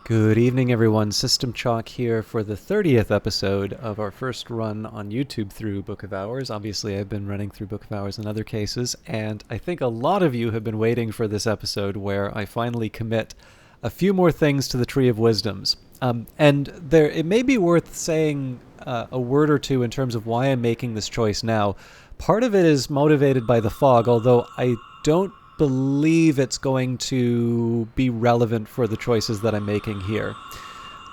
Good evening, everyone. System Chalk here for the 30th episode of our first run on YouTube through Book of Hours. Obviously, I've been running through Book of Hours in other cases, and I think a lot of you have been waiting for this episode where I finally commit a few more things to the Tree of Wisdoms. It may be worth saying a word or two in terms of why I'm making this choice now. Part of it is motivated by the fog, although I don't believe it's going to be relevant for the choices that I'm making here.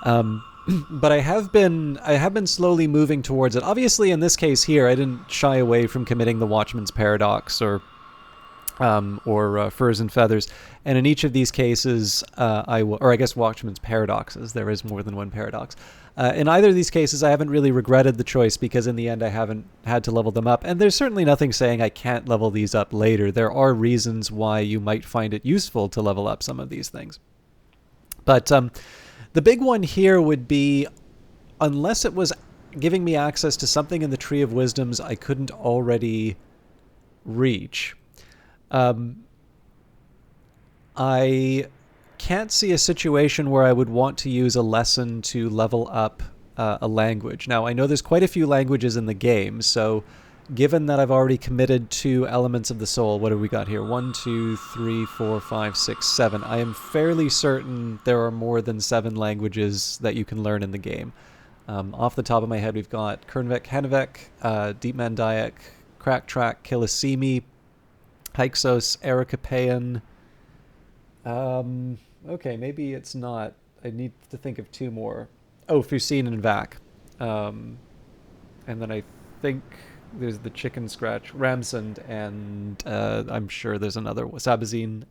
But I have been slowly moving towards it. Obviously, in this case here, I didn't shy away from committing the Watchman's Paradox or Furs and Feathers. And in each of these cases, I guess Watchman's Paradoxes. There is more than one paradox. In either of these cases, I haven't really regretted the choice because in the end I haven't had to level them up. And there's certainly nothing saying I can't level these up later. There are reasons why you might find it useful to level up some of these things. But the big one here would be, unless it was giving me access to something in the Tree of Wisdoms I couldn't already reach. I can't see a situation where I would want to use a lesson to level up a language. Now, I know there's quite a few languages in the game, so given that I've already committed 2 elements of the soul, what have we got here? 1, 2, 3, 4, 5, 6, 7. I am fairly certain there are more than 7 languages that you can learn in the game. Off the top of my head, we've got Kernvek, Henevek, Deep Mandayak, Crack Track, Kilisimi, Hyksos, Aracapean. Okay, maybe it's not. I need to think of 2 more. Oh, Fusine and Vac. And then I think there's the Chicken Scratch, Ramsund, and I'm sure there's another Sabazine.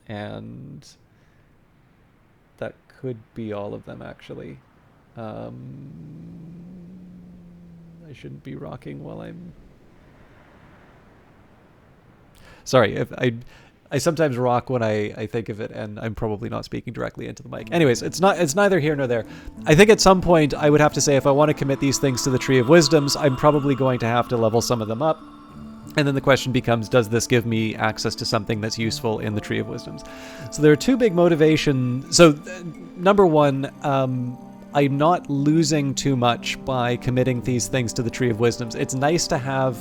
And that could be all of them, actually. I shouldn't be rocking while I'm... Sorry, if I sometimes rock when I think of it, and I'm probably not speaking directly into the mic. Anyways, it's neither here nor there. I think at some point I would have to say if I want to commit these things to the Tree of Wisdoms, I'm probably going to have to level some of them up. And then the question becomes, does this give me access to something that's useful in the Tree of Wisdoms? So there are 2 big motivations. So number one, I'm not losing too much by committing these things to the Tree of Wisdoms. It's nice to have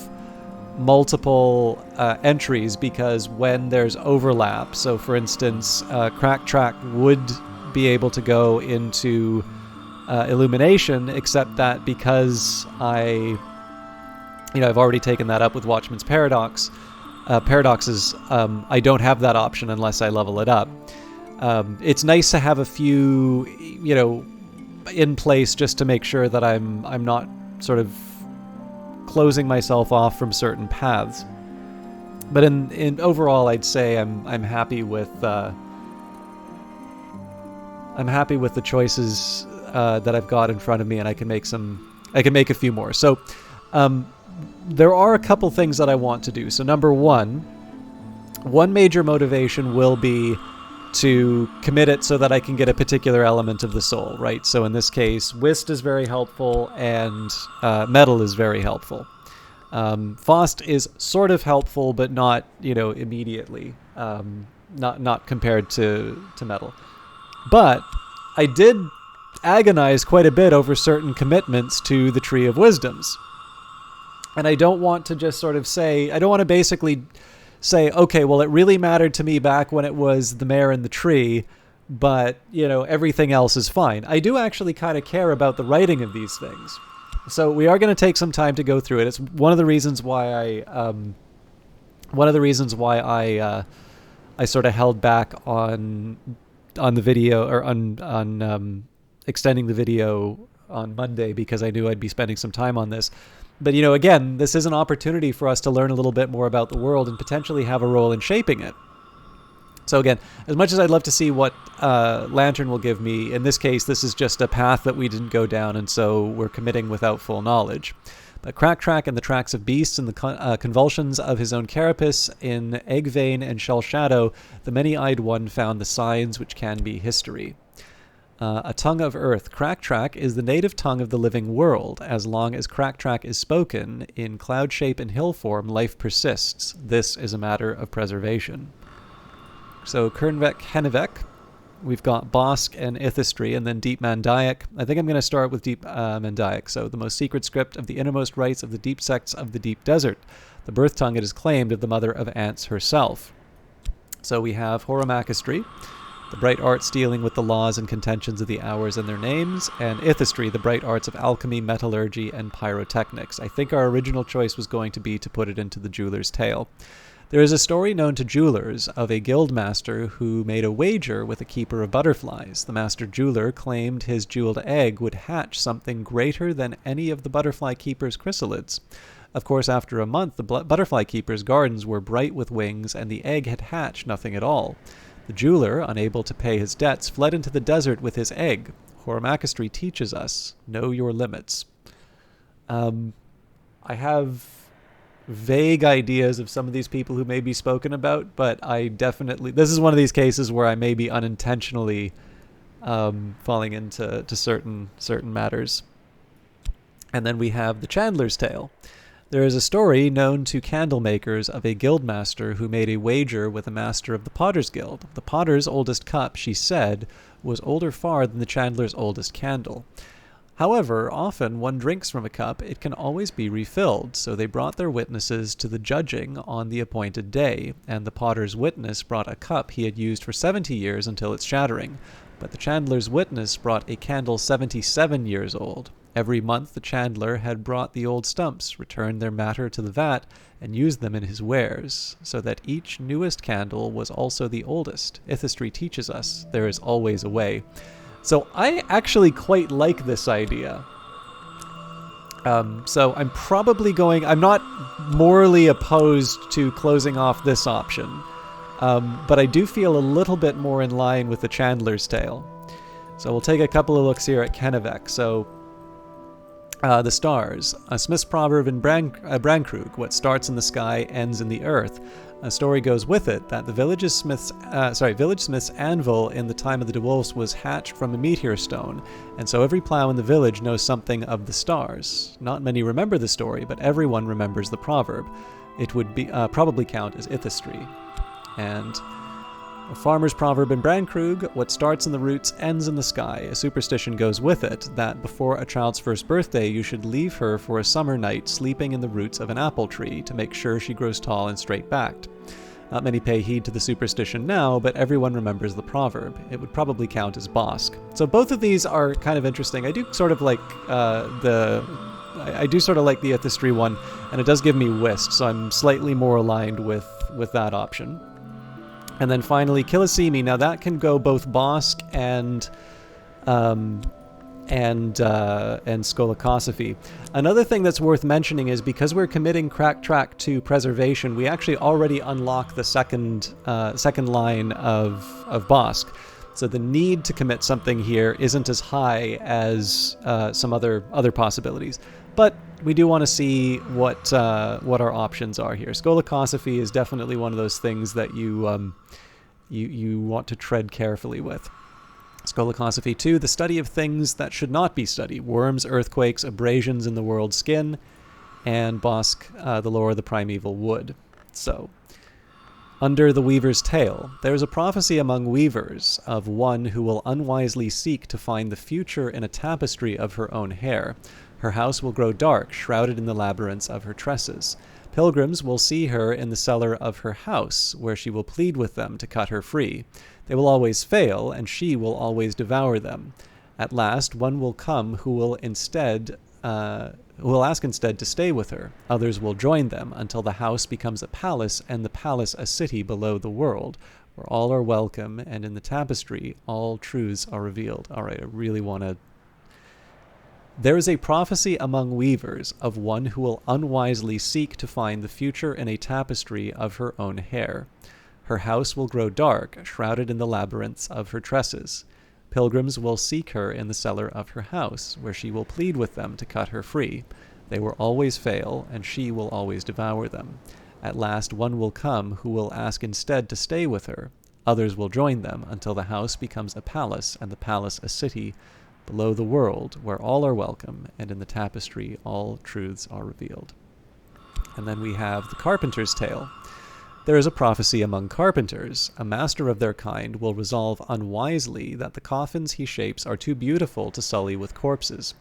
multiple entries because when there's overlap, so for instance, Crack Track would be able to go into Illumination, except that because I've already taken that up with Watchman's Paradoxes, I don't have that option unless I level it up. It's nice to have a few, in place just to make sure that I'm not sort of closing myself off from certain paths. But in overall, I'd say I'm happy with the choices that I've got in front of me, and I can make a few more. So there are a couple things that I want to do. So number one major motivation will be to commit it so that I can get a particular element of the soul, right? So in this case, Whist is very helpful and Metal is very helpful. Faust is sort of helpful, but not, immediately, not compared to Metal. But I did agonize quite a bit over certain commitments to the Tree of Wisdoms. And I don't want to just sort of say, I don't want to basically say, okay, well, it really mattered to me back when it was the mare and the tree, but, everything else is fine. I do actually kind of care about the writing of these things. So we are going to take some time to go through it. It's one of the reasons why I sort of held back on the video, or on extending the video on Monday, because I knew I'd be spending some time on this. But, again, this is an opportunity for us to learn a little bit more about the world and potentially have a role in shaping it. So again, as much as I'd love to see what Lantern will give me, in this case, this is just a path that we didn't go down, and so we're committing without full knowledge. But Crack Track and the Tracks of Beasts and the convulsions of his own carapace, in Egg Vein and Shell Shadow, the many-eyed one found the signs which can be history. A tongue of earth. Crack Track is the native tongue of the living world. As long as Crack Track is spoken, in cloud shape and hill form, life persists. This is a matter of preservation. So Kernvek, Henevek, We've got Bosk and Ithistry, and then Deep Mandaic. I think I'm going to start with Deep Mandaic. So, the most secret script of the innermost rites of the deep sects of the deep desert. The birth tongue, it is claimed, of the mother of Ants herself. So we have Horamakistry, the bright arts dealing with the laws and contentions of the hours and their names, and Ithistry, the bright arts of alchemy, metallurgy, and pyrotechnics. I think our original choice was going to be to put it into the Jeweler's Tale. There is a story known to jewelers of a guild master who made a wager with a keeper of butterflies. The master jeweler claimed his jeweled egg would hatch something greater than any of the butterfly keeper's chrysalids. Of course, after a month, the butterfly keeper's gardens were bright with wings, and the egg had hatched nothing at all. The jeweler, unable to pay his debts, fled into the desert with his egg. Horamakistry teaches us, know your limits. I have vague ideas of some of these people who may be spoken about, but I definitely... This is one of these cases where I may be unintentionally falling into certain matters. And then we have the Chandler's Tale. There is a story known to candle makers of a guild master who made a wager with a master of the Potter's Guild. The Potter's oldest cup, she said, was older far than the Chandler's oldest candle. However, often one drinks from a cup, it can always be refilled, so they brought their witnesses to the judging on the appointed day, and the Potter's witness brought a cup he had used for 70 years until its shattering. But the Chandler's witness brought a candle 77 years old. Every month the chandler had brought the old stumps, returned their matter to the vat, and used them in his wares, so that each newest candle was also the oldest. Ithistry teaches us there is always a way. So I actually quite like this idea. So I'm probably going... I'm not morally opposed to closing off this option, but I do feel a little bit more in line with the Chandler's Tale. So we'll take a couple of looks here at Kennebec. So... the stars. A Smith's proverb in Brankrug, what starts in the sky ends in the earth. A story goes with it that the village smith's anvil in the time of the DeWolfs was hatched from a meteor stone, and so every plow in the village knows something of the stars. Not many remember the story, but everyone remembers the proverb. It would be probably count as Ithistry. And a farmer's proverb in Brankrug, what starts in the roots ends in the sky. A superstition goes with it, that before a child's first birthday you should leave her for a summer night sleeping in the roots of an apple tree to make sure she grows tall and straight-backed. Not many pay heed to the superstition now, but everyone remembers the proverb. It would probably count as Bosk. So both of these are kind of interesting. I do sort of like I do sort of like the Ithistry one, and it does give me whist, so I'm slightly more aligned with that option. And then finally, Kilisimi. Now that can go both Bosk and Skolakosophy. Another thing that's worth mentioning is because we're committing Crack Track to preservation, we actually already unlock the second line of Bosk. So the need to commit something here isn't as high as some other possibilities. But we do want to see what our options are here. Skolakosophy is definitely one of those things that you want to tread carefully with. Skolakosophy 2, the study of things that should not be studied. Worms, earthquakes, abrasions in the world's skin, and Bosk, the lore of the primeval wood. So, under the Weaver's Tale, there is a prophecy among weavers of one who will unwisely seek to find the future in a tapestry of her own hair. Her house will grow dark, shrouded in the labyrinths of her tresses. Pilgrims will see her in the cellar of her house, where she will plead with them to cut her free. They will always fail, and she will always devour them. At last, one will come who will ask instead to stay with her. Others will join them until the house becomes a palace, and the palace a city below the world, where all are welcome, and in the tapestry all truths are revealed. All right, I really want to... There is a prophecy among weavers of one who will unwisely seek to find the future in a tapestry of her own hair. Her house will grow dark, shrouded in the labyrinths of her tresses. Pilgrims will seek her in the cellar of her house, where she will plead with them to cut her free. They will always fail, and she will always devour them. At last one will come who will ask instead to stay with her. Others will join them until the house becomes a palace, and the palace a city below the world, where all are welcome, and in the tapestry all truths are revealed. And then we have the Carpenter's Tale. There is a prophecy among carpenters. A master of their kind will resolve unwisely that the coffins he shapes are too beautiful to sully with corpses.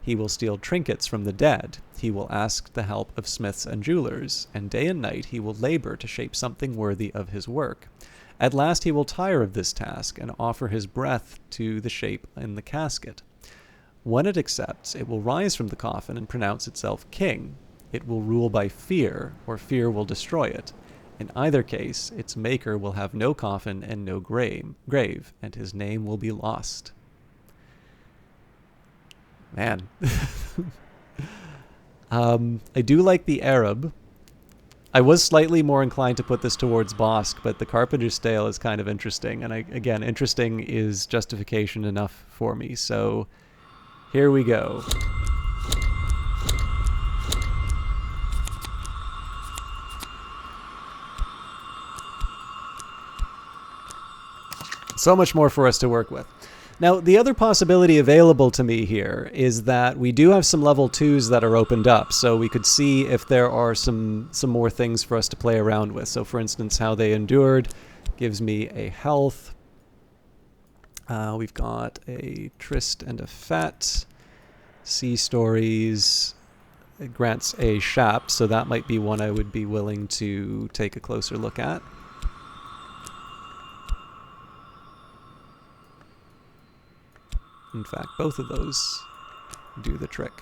He will steal trinkets from the dead. He will ask the help of smiths and jewelers, and day and night he will labor to shape something worthy of his work. At last he will tire of this task and offer his breath to the shape in the casket. When it accepts, it will rise from the coffin and pronounce itself king. It will rule by fear, or fear will destroy it. In either case, its maker will have no coffin and no grave, and his name will be lost. Man. I do like the Arab. I was slightly more inclined to put this towards Bossk, but the Carpenter's Tale is kind of interesting. And again, interesting is justification enough for me. So here we go. So much more for us to work with. Now, the other possibility available to me here is that we do have some level 2s that are opened up, so we could see if there are some more things for us to play around with. So, for instance, How They Endured gives me a health. We've got a Tryst and a Fete. Sea Stories grants a Shap, so that might be one I would be willing to take a closer look at. In fact, both of those do the trick.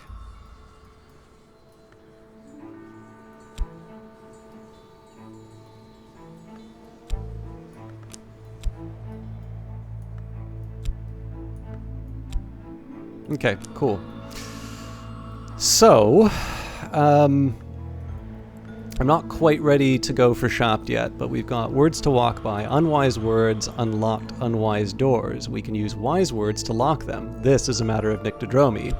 Okay, cool. So, I'm not quite ready to go for Shapt yet, but we've got words to walk by. Unwise words unlocked unwise doors. We can use wise words to lock them. This is a matter of Nyctodromy.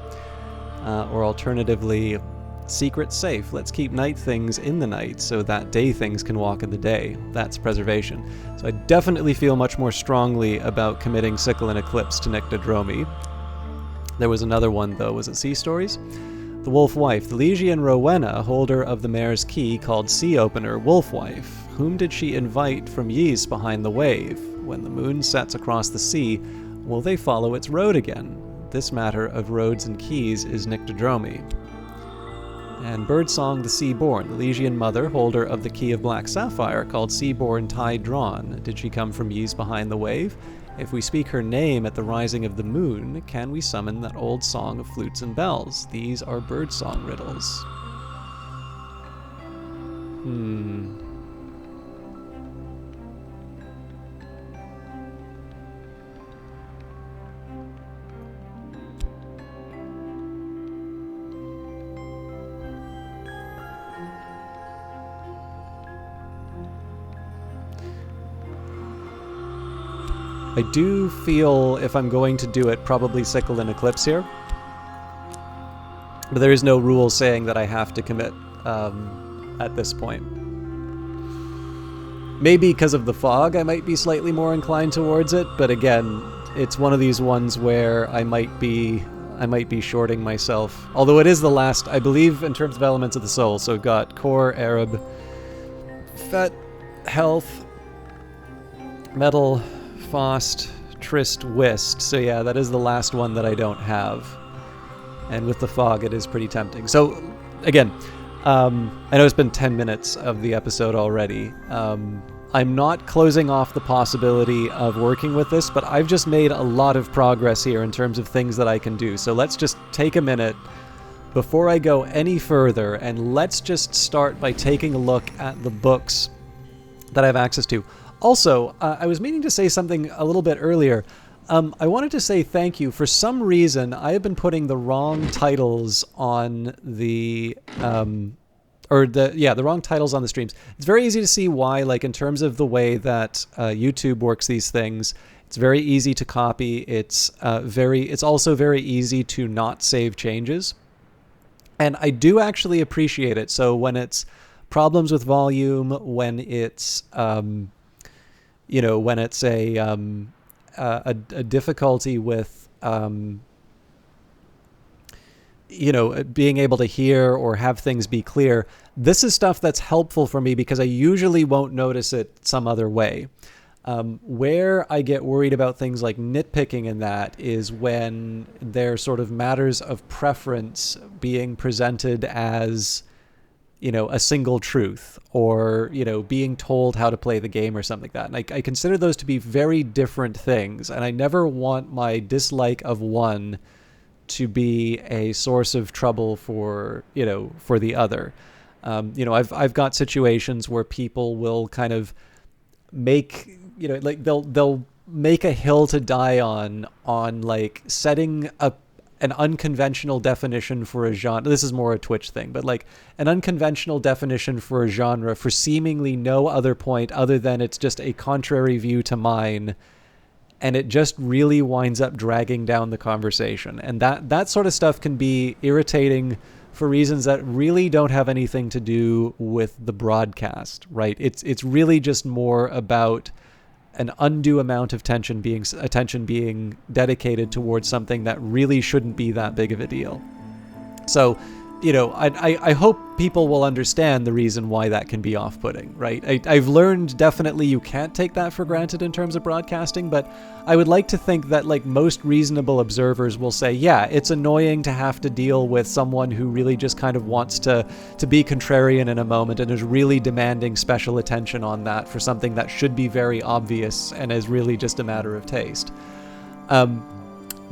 Or alternatively, secret safe. Let's keep night things in the night so that day things can walk in the day. That's preservation. So I definitely feel much more strongly about committing Sickle and Eclipse to Nyctodromy. There was another one, though. Was it Sea Stories? The Wolf Wife. The Legian Rowena, holder of the Mare's Key, called Sea Opener Wolf Wife. Whom did she invite from Ys behind the wave? When the moon sets across the sea, will they follow its road again? This matter of roads and keys is Nyctodromy. And Birdsong the Seaborn. The Legian Mother, holder of the Key of Black Sapphire, called Seaborn Tide Drawn. Did she come from Ys behind the wave? If we speak her name at the rising of the moon, can we summon that old song of flutes and bells? These are birdsong riddles. I do feel, if I'm going to do it, probably Sickle and Eclipse here. But there is no rule saying that I have to commit at this point. Maybe because of the fog I might be slightly more inclined towards it, but again, it's one of these ones where I might be shorting myself. Although it is the last, I believe, in terms of elements of the soul. So we've got Core, Arab, Fete, Health, Metal, Faust, Tryst, Whist. So yeah, that is the last one that I don't have. And with the fog, it is pretty tempting. So again, I know it's been 10 minutes of the episode already. I'm not closing off the possibility of working with this, but I've just made a lot of progress here in terms of things that I can do. So let's just take a minute before I go any further, and let's just start by taking a look at the books that I have access to. Also, I was meaning to say something a little bit earlier. I wanted to say thank you. For some reason, I have been putting the wrong titles on the the wrong titles on the streams. It's very easy to see why, like in terms of the way that YouTube works these things. It's very easy to copy. It's also very easy to not save changes. And I do actually appreciate it. So when it's problems with volume, when it's when it's a difficulty with being able to hear or have things be clear, this is stuff that's helpful for me because I usually won't notice it some other way. Where I get worried about things like nitpicking in that is when they're sort of matters of preference being presented as, a single truth, or, being told how to play the game or something like that. And I consider those to be very different things. And I never want my dislike of one to be a source of trouble for the other. I've got situations where people will kind of make, like they'll make a hill to die on like setting up an unconventional definition for a genre. This is more a Twitch thing, but like an unconventional definition for a genre for seemingly no other point other than it's just a contrary view to mine. And it just really winds up dragging down the conversation. And that sort of stuff can be irritating for reasons that really don't have anything to do with the broadcast, right? It's really just more about an undue amount of attention being dedicated towards something that really shouldn't be that big of a deal. So, I hope people will understand the reason why that can be off-putting, right? I've learned definitely you can't take that for granted in terms of broadcasting, but I would like to think that like most reasonable observers will say, yeah, it's annoying to have to deal with someone who really just kind of wants to be contrarian in a moment and is really demanding special attention on that for something that should be very obvious and is really just a matter of taste.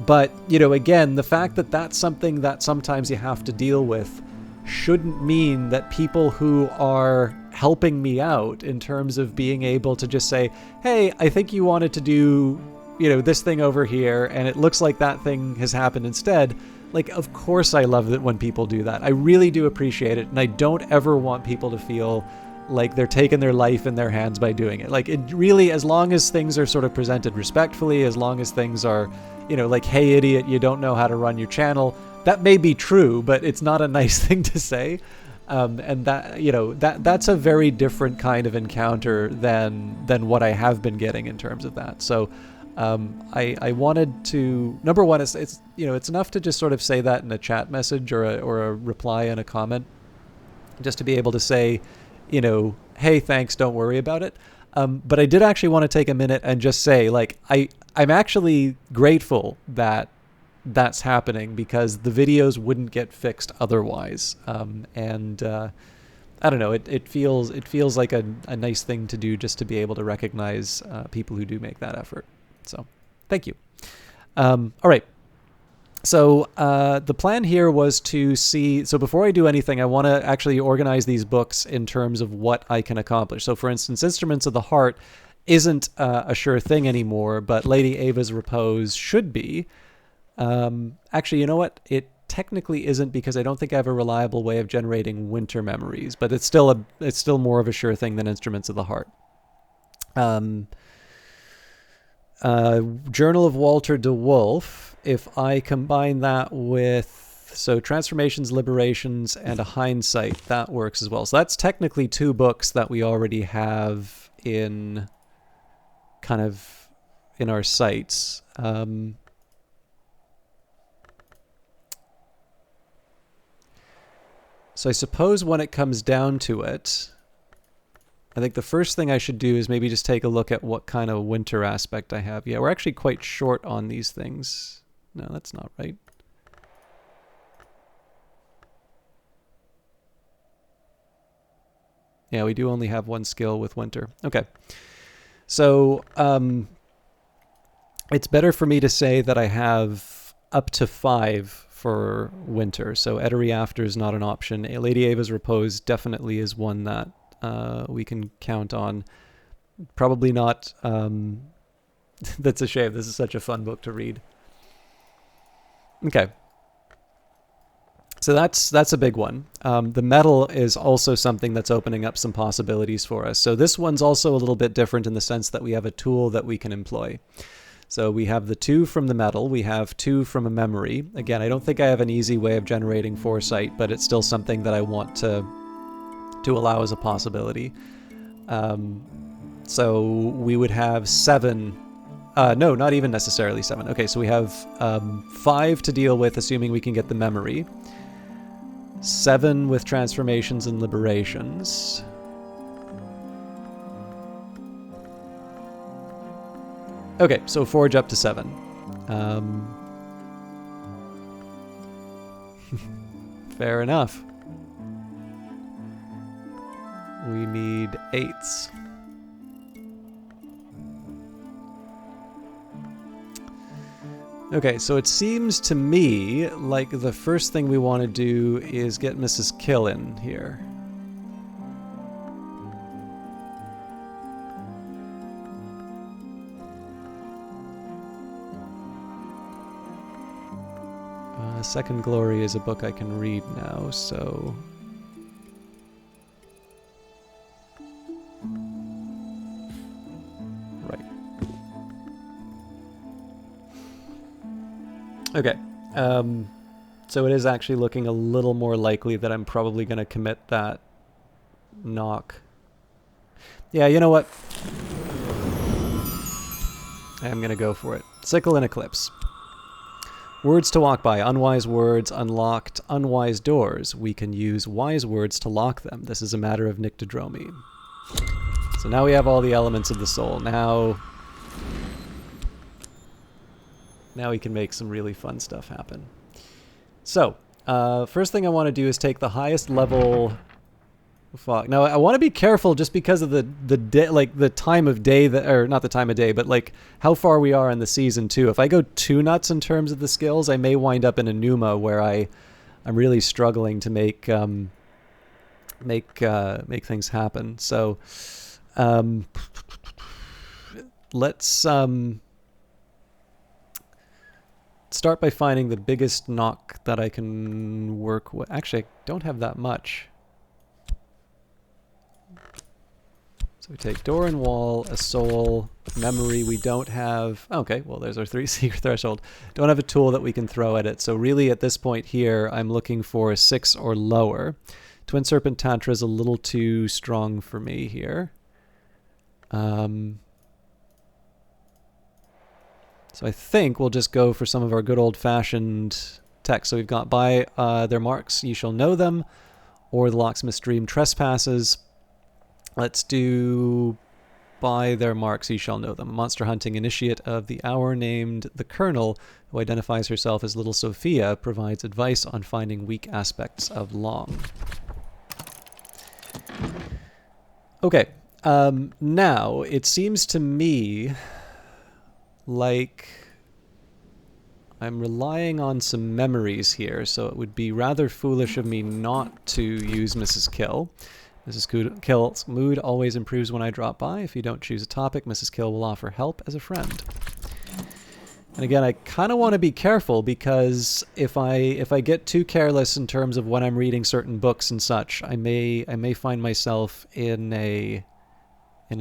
But, again, the fact that that's something that sometimes you have to deal with shouldn't mean that people who are helping me out in terms of being able to just say, hey, I think you wanted to do, this thing over here, and it looks like that thing has happened instead. Like, of course I love it when people do that. I really do appreciate it, and I don't ever want people to feel like they're taking their life in their hands by doing it. Like, it really, as long as things are sort of presented respectfully, as long as things are, like, hey, idiot, you don't know how to run your channel, that may be true, but it's not a nice thing to say. And that, that's a very different kind of encounter than what I have been getting in terms of that. So I wanted to, number one, it's enough to just sort of say that in a chat message or a reply in a comment, just to be able to say, hey, thanks, don't worry about it. But I did actually want to take a minute and just say, like, I'm actually grateful that that's happening because the videos wouldn't get fixed otherwise. And I don't know, it feels like a nice thing to do just to be able to recognize people who do make that effort. So thank you. All right. So the plan here was to see, so before I do anything, I want to actually organize these books in terms of what I can accomplish. So for instance, Instruments of the Heart isn't a sure thing anymore, but Lady Ava's Repose should be. Actually, you know what? It technically isn't because I don't think I have a reliable way of generating winter memories, but it's still more of a sure thing than Instruments of the Heart. Journal of Walter de Wolf, if I combine that with, so Transformations, Liberations, and a Hindsight, that works as well. So that's technically 2 books that we already have in kind of in our sites. So I suppose when it comes down to it, I think the first thing I should do is maybe just take a look at what kind of winter aspect I have. Yeah, we're actually quite short on these things. No, that's not right. Yeah, we do only have 1 skill with winter. Okay. So it's better for me to say that I have up to 5 for winter. So Ettery After is not an option. Lady Ava's Repose definitely is one that we can count on. Probably not. That's a shame. This is such a fun book to read. Okay. So that's a big one. The metal is also something that's opening up some possibilities for us. So this one's also a little bit different in the sense that we have a tool that we can employ. So we have the 2 from the metal, we have 2 from a memory. Again, I don't think I have an easy way of generating foresight, but it's still something that I want to allow as a possibility. So we would have 7, no, not even necessarily 7. Okay, so we have 5 to deal with, assuming we can get the memory. 7 with transformations and liberations. Okay, so forge up to 7. Fair enough. We need 8s. Okay, so it seems to me like the first thing we want to do is get Mrs. Kill in here. Second Glory is a book I can read now, so... Right. Okay. So it is actually looking a little more likely that I'm probably going to commit that knock. Yeah, you know what? I'm going to go for it. Sickle and Eclipse. Words to walk by. Unwise words unlocked unwise doors. We can use wise words to lock them. This is a matter of Nyctodromy. So now we have all the elements of the soul. Now we can make some really fun stuff happen. So, first thing I want to do is take the highest level fog. Now, I want to be careful just because of the day, like the time of day that, or not the time of day, but like how far we are in the season too. If I go too nuts in terms of the skills, I may wind up in a Numa where I'm really struggling to make things happen. So, let's start by finding the biggest knock that I can work with. Actually, I don't have that much. So we take door and wall, a soul, memory. We don't have... Okay, well, there's our 3 secret threshold. Don't have a tool that we can throw at it. So really, at this point here, I'm looking for a 6 or lower. Twin Serpent Tantra is a little too strong for me here. So I think we'll just go for some of our good old-fashioned text. So we've got by their marks, ye shall know them, or the locksmith's dream trespasses. Let's do by their marks, ye shall know them. Monster hunting initiate of the hour named the Colonel, who identifies herself as Little Sophia, provides advice on finding weak aspects of Long. Okay, now it seems to me like I'm relying on some memories here, so it would be rather foolish of me not to use Mrs. Kill. Mrs. Kill's mood always improves when I drop by. If you don't choose a topic, Mrs. Kill will offer help as a friend. And again, I kind of want to be careful because if I get too careless in terms of when I'm reading certain books and such, I may find myself in a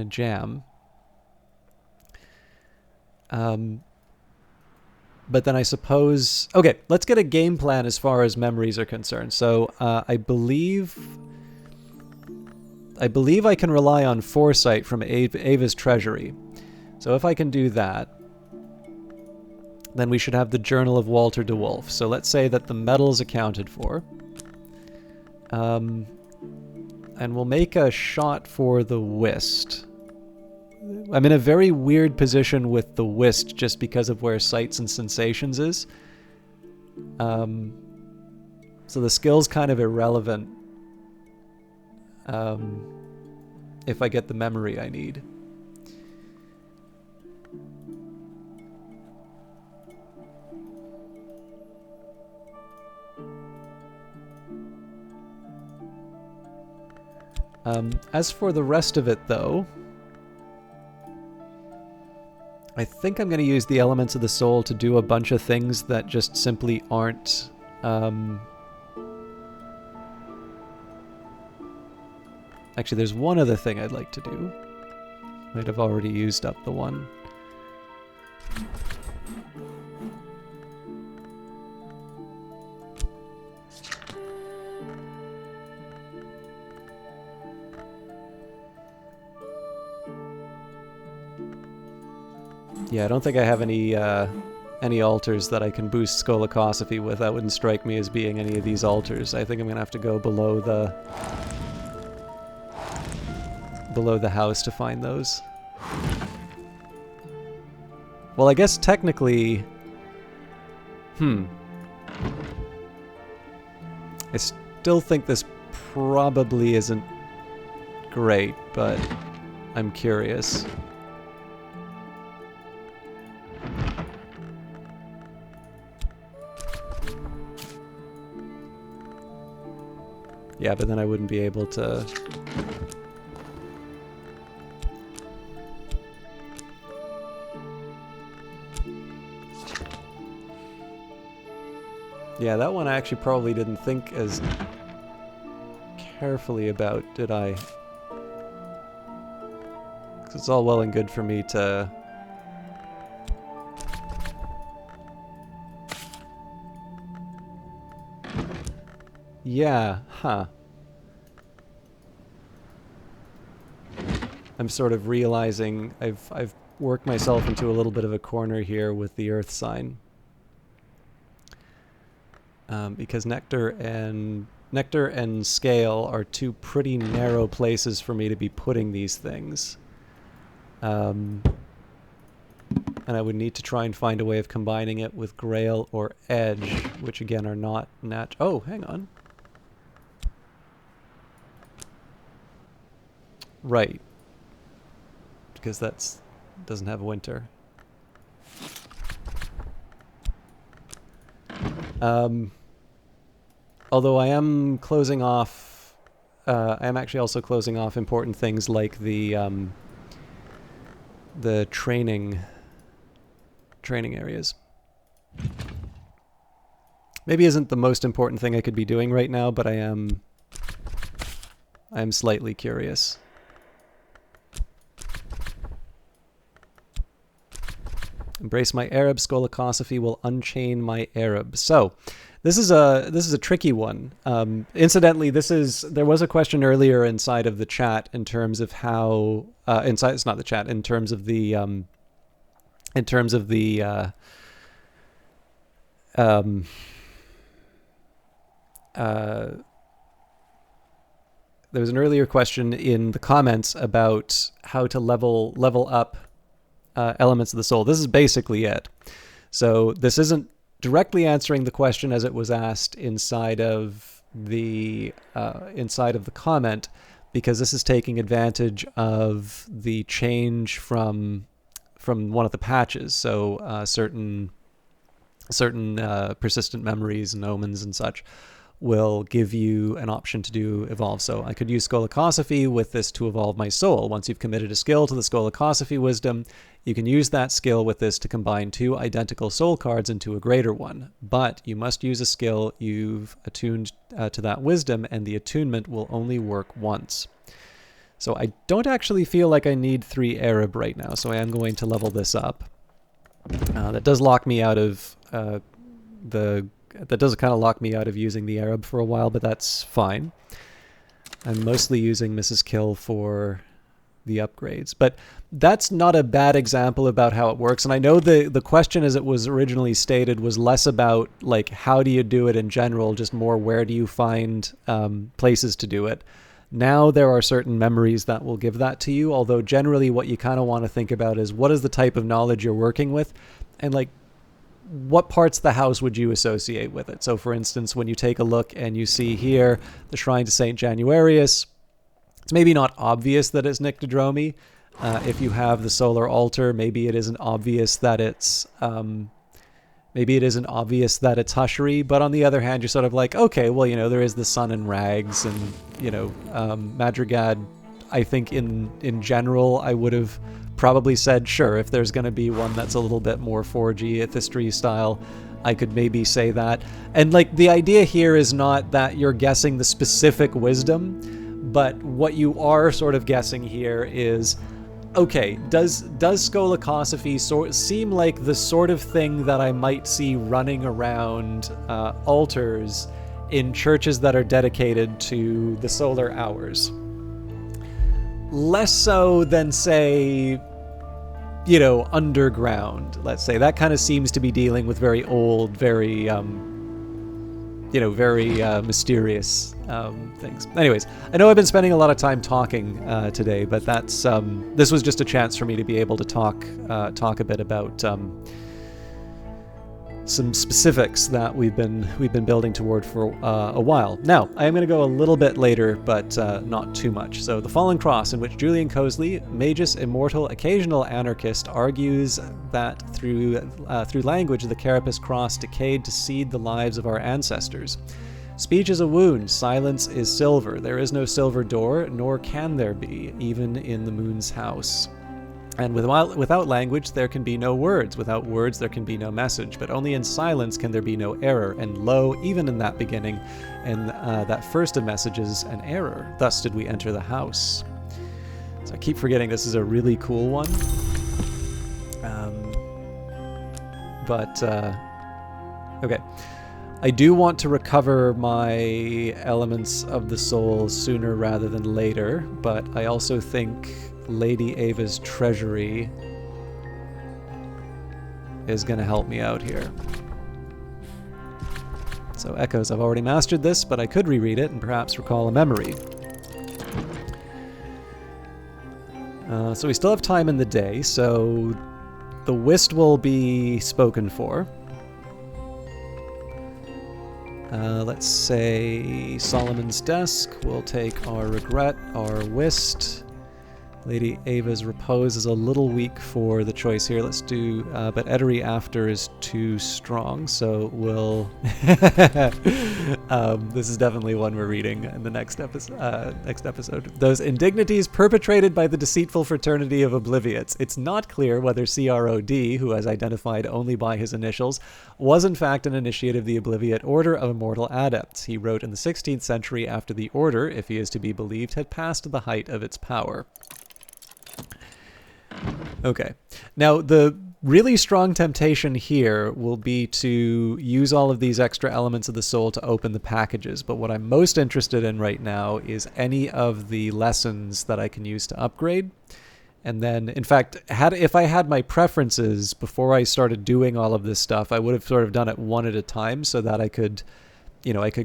jam. But then I suppose... Okay, let's get a game plan as far as memories are concerned. So I believe I can rely on foresight from Ava's treasury. So if I can do that, then we should have the Journal of Walter de Wolf. So let's say that the metal's accounted for. And we'll make a shot for the Whist. I'm in a very weird position with the Whist just because of where Sights and Sensations is. So the skill's kind of irrelevant if I get the memory I need. As for the rest of it, though, I think I'm going to use the elements of the soul to do a bunch of things that just simply aren't... Actually, there's one other thing I'd like to do. Might have already used up the one. Yeah, I don't think I have any altars that I can boost Skolakosophy with. That wouldn't strike me as being any of these altars. I think I'm gonna have to go below the house to find those. Well, I guess technically... I still think this probably isn't great, but I'm curious. Yeah, but then I wouldn't be able to... Yeah, that one I actually probably didn't think as carefully about, did I? 'Cause it's all well and good for me to... Yeah, huh. I'm sort of realizing I've worked myself into a little bit of a corner here with the earth sign. Because nectar and scale are two pretty narrow places for me to be putting these things. And I would need to try and find a way of combining it with grail or edge, which again are not oh, hang on. Right. Because doesn't have winter. Although I am closing off, I am actually also closing off important things like the training areas. Maybe isn't the most important thing I could be doing right now, but I am slightly curious. Embrace my Arab. Skolakosophy will unchain my Arab. So, this is a tricky one. Incidentally, there was a question earlier inside of the chat in terms of how it's not the chat, in terms of the there was an earlier question in the comments about how to level up elements of the soul. This is basically it. So this isn't directly answering the question as it was asked inside of the comment, because this is taking advantage of the change from one of the patches. So certain persistent memories and omens and such will give you an option to do evolve. So I could use Skolakosophy with this to evolve my soul. Once you've committed a skill to the Skolakosophy wisdom, you can use that skill with this to combine two identical soul cards into a greater one. But you must use a skill you've attuned to that wisdom, and the attunement will only work once. So I don't actually feel like I need 3 Arab right now, so I am going to level this up. That does lock me out of that does kind of lock me out of using the Arab for a while, but that's fine. I'm mostly using Mrs. Kill for the upgrades. But that's not a bad example about how it works. And I know the question as it was originally stated was less about like how do you do it in general, just more where do you find places to do it. Now there are certain memories that will give that to you, although generally what you kind of want to think about is what is the type of knowledge you're working with, and like what parts of the house would you associate with it. So for instance, when you take a look and you see here the Shrine to Saint Januarius, it's maybe not obvious that it's Nyctodromi. If you have the Solar Altar, maybe it isn't obvious that it's Hushri, but on the other hand, you're sort of like, okay, well, you know, there is the Sun and Rags, and, you know, Madrigad, I think in general, I would have probably said, sure, if there's going to be one that's a little bit more 4G Ithistry style, I could maybe say that. And like the idea here is not that you're guessing the specific wisdom, but what you are sort of guessing here is, okay, does Skolakosophy seem like the sort of thing that I might see running around altars in churches that are dedicated to the solar hours? Less so than, say, underground, let's say. That kind of seems to be dealing with very old, very, very mysterious things. Anyways, I know I've been spending a lot of time talking today, but this was just a chance for me to be able to talk a bit about some specifics that we've been building toward for a while. Now, I am going to go a little bit later, but not too much. So, The Fallen Cross, in which Julian Cosley, Magus Immortal, occasional anarchist, argues that through language, the Carapace Cross decayed to seed the lives of our ancestors. Speech is a wound, silence is silver. There is no silver door, nor can there be, even in the moon's house. And without language, there can be no words. Without words, there can be no message. But only in silence can there be no error. And lo, even in that beginning, and that first of messages, an error. Thus did we enter the house. So I keep forgetting this is a really cool one. Okay. I do want to recover my elements of the soul sooner rather than later, but I also think Lady Ava's treasury is going to help me out here. So Echoes, I've already mastered this, but I could reread it and perhaps recall a memory. So we still have time in the day, so the whist will be spoken for. Let's say Solomon's Desk. We'll take our regret, our whist. Lady Ava's repose is a little weak for the choice here. Let's do, but Etery after is too strong, so we'll... this is definitely one we're reading in the next episode. Those indignities perpetrated by the deceitful fraternity of Obliviates. It's not clear whether CROD, who is identified only by his initials, was in fact an initiate of the Obliviate Order of Immortal Adepts. He wrote in the 16th century after the order, if he is to be believed, had passed the height of its power. Okay. Now, the really strong temptation here will be to use all of these extra elements of the soul to open the packages, but what I'm most interested in right now is any of the lessons that I can use to upgrade. And then, in fact, if I had my preferences before I started doing all of this stuff, I would have sort of done it one at a time so that I could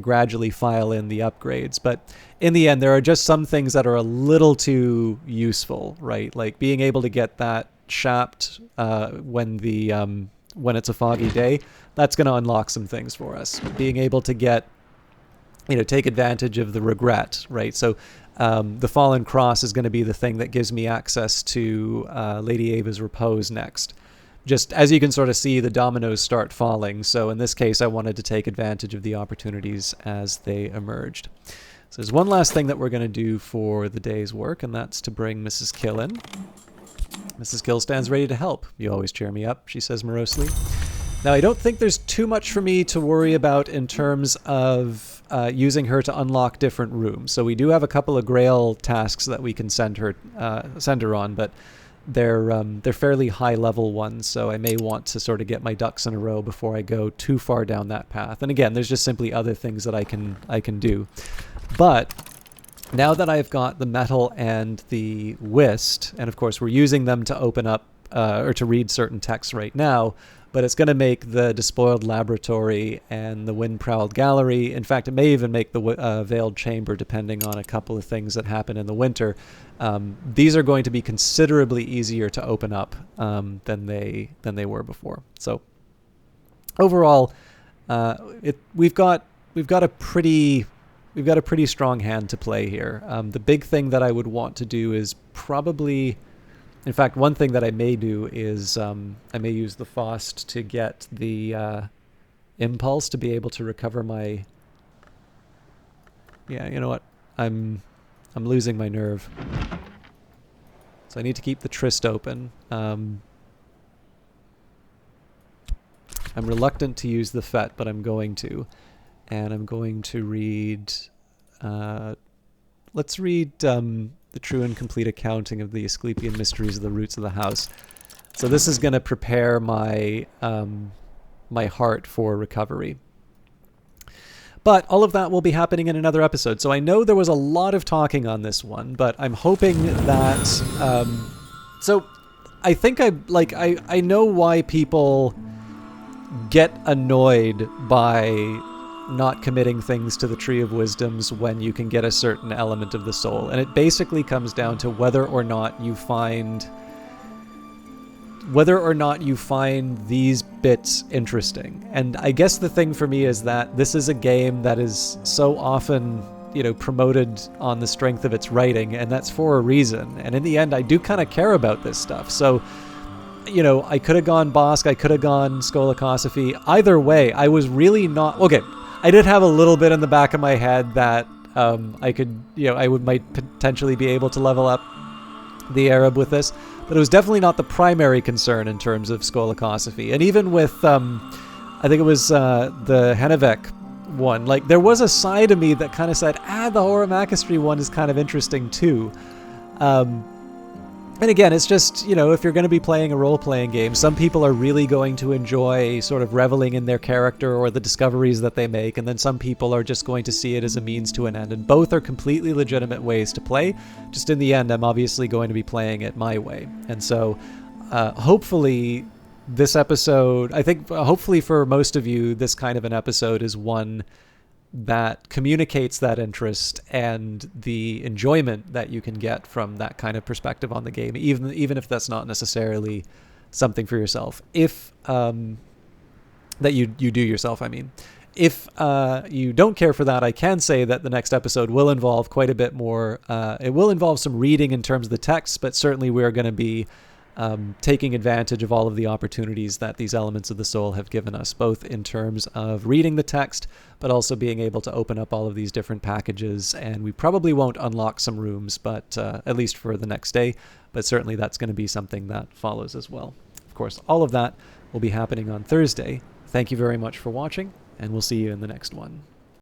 gradually file in the upgrades. But in the end, there are just some things that are a little too useful, right? Like being able to get that shaft when it's a foggy day, that's going to unlock some things for us. Being able to get, take advantage of the regret, right? So the Fallen Cross is going to be the thing that gives me access to Lady Ava's repose next. Just as you can sort of see, the dominoes start falling. So in this case, I wanted to take advantage of the opportunities as they emerged. So there's one last thing that we're going to do for the day's work, and that's to bring Mrs. Kill in. Mrs. Kill stands ready to help. You always cheer me up, she says morosely. Now, I don't think there's too much for me to worry about in terms of using her to unlock different rooms. So we do have a couple of Grail tasks that we can send her on, but they're fairly high-level ones, so I may want to sort of get my ducks in a row before I go too far down that path. And again, there's just simply other things that I can do. But now that I've got the metal and the whist, and of course we're using them to open up or to read certain texts right now, but it's going to make the Despoiled Laboratory and the Wind-Prowled Gallery. In fact, it may even make the Veiled Chamber, depending on a couple of things that happen in the winter. These are going to be considerably easier to open up than they were before. So overall, we've got a pretty strong hand to play here. The big thing that I would want to do is probably... In fact, one thing that I may do is I may use the Faust to get the impulse to be able to recover my... Yeah, you know what? I'm losing my nerve. So I need to keep the Tryst open. I'm reluctant to use the Fete, but I'm going to. And I'm going to read... let's read... The True and Complete Accounting of the Asclepian Mysteries of the Roots of the House. So this is going to prepare my my heart for recovery. But all of that will be happening in another episode. So I know there was a lot of talking on this one, but I'm hoping that... so I think I know why people get annoyed by not committing things to the Tree of Wisdoms when you can get a certain element of the soul. And it basically comes down to whether or not you find these bits interesting. And I guess the thing for me is that this is a game that is so often, promoted on the strength of its writing, and that's for a reason. And in the end, I do kind of care about this stuff. So, I could have gone Bosk, I could have gone Skolakosophy. Either way, I was really not... Okay, I did have a little bit in the back of my head that I could, might potentially be able to level up the Arab with this, but it was definitely not the primary concern in terms of Skolakosophy. And even with, I think it was the Henevek one, like there was a side of me that kind of said, the Horamakistry one is kind of interesting too. And again, it's just, if you're going to be playing a role-playing game, some people are really going to enjoy sort of reveling in their character or the discoveries that they make, and then some people are just going to see it as a means to an end. And both are completely legitimate ways to play. Just in the end, I'm obviously going to be playing it my way. And so hopefully this episode, I think hopefully for most of you, this kind of an episode is one that communicates that interest and the enjoyment that you can get from that kind of perspective on the game, even if that's not necessarily something for yourself. If that you do yourself, I mean. If you don't care for that, I can say that the next episode will involve quite a bit more. It will involve some reading in terms of the text, but certainly we're going to be taking advantage of all of the opportunities that these elements of the soul have given us, both in terms of reading the text, but also being able to open up all of these different packages. And we probably won't unlock some rooms, but at least for the next day, but certainly that's going to be something that follows as well. Of course, all of that will be happening on Thursday. Thank you very much for watching, and we'll see you in the next one.